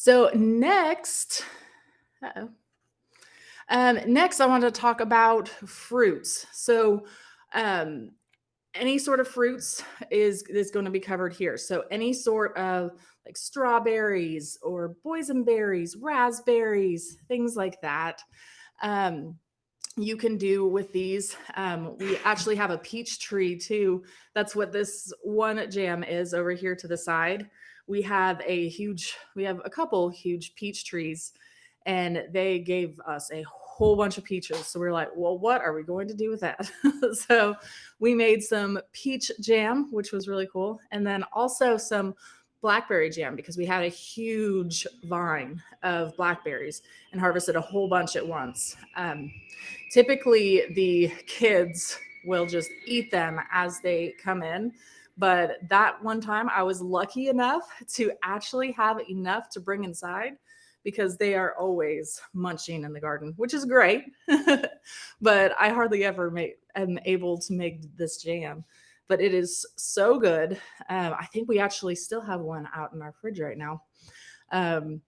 So uh-oh. Next, I want to talk about fruits. Um, any sort of fruits is going to be covered here. So any sort of like strawberries or boysenberries, raspberries, things like that. Um, you can do with these. We actually have a peach tree too. That's what this one jam is over here to the side. We have a couple huge peach trees, and they gave us a whole bunch of peaches. So we're like, well, what are we going to do with that? So we made some peach jam, which was really cool. And then also some blackberry jam because we had a huge vine of blackberries and harvested a whole bunch at once. Typically, the kids will just eat them as they come in. But that one time, I was lucky enough to actually have enough to bring inside because they are always munching in the garden, which is great. But I hardly ever am able to make this jam. But it is so good. I think we actually still have one out in our fridge right now. Um,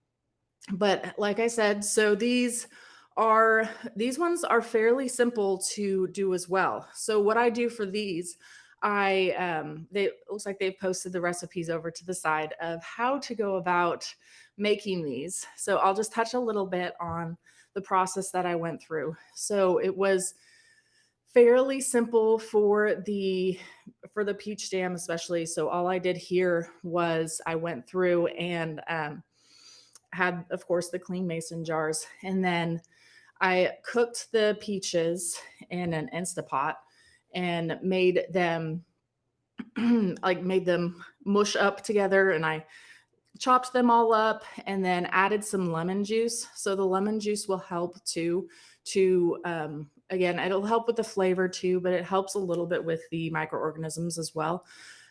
but like I said, so these ones are fairly simple to do as well. So what I do for these, they it looks like they've posted the recipes over to the side of how to go about making these. So I'll just touch a little bit on the process that I went through. So it was fairly simple for the peach jam especially. So all I did here was I went through and had, of course, the clean mason jars. And then I cooked the peaches in an Instapot and made them mush up together. And I chopped them all up and then added some lemon juice. So the lemon juice will help too to again, it'll help with the flavor too, but it helps a little bit with the microorganisms as well.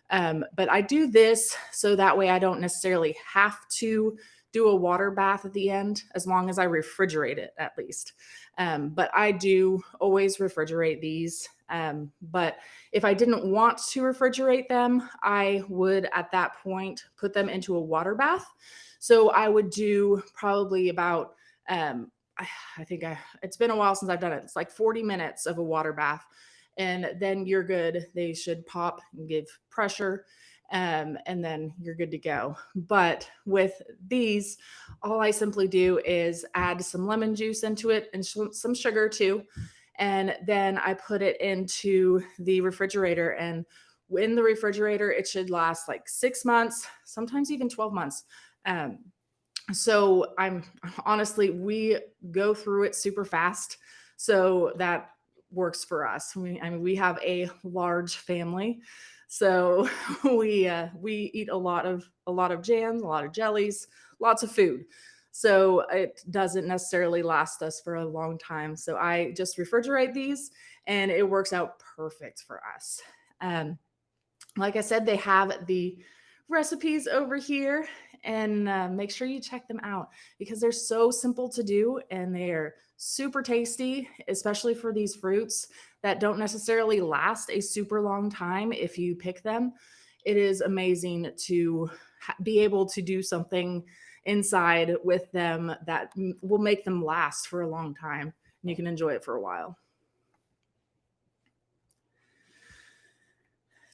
But I do this so that way I don't necessarily have to do a water bath at the end, as long as I refrigerate it at least. But I do always refrigerate these. But if I didn't want to refrigerate them, I would at that point put them into a water bath. So I would do probably about, I think it's been a while since I've done it. It's like 40 minutes of a water bath, and then you're good. They should pop and give pressure, and then you're good to go. But with these, all I simply do is add some lemon juice into it and some sugar too. And then I put it into the refrigerator. And in the refrigerator, it should last like 6 months, sometimes even 12 months. Um, so I'm honestly, we go through it super fast. So that works for us. We have a large family. So we eat a lot of jams, a lot of jellies, lots of food. So it doesn't necessarily last us for a long time. So I just refrigerate these and it works out perfect for us. Um, like I said, they have the recipes over here, and make sure you check them out because they're so simple to do and they're super tasty, especially for these fruits that don't necessarily last a super long time if you pick them. It is amazing to be able to do something inside with them that will make them last for a long time and you can enjoy it for a while.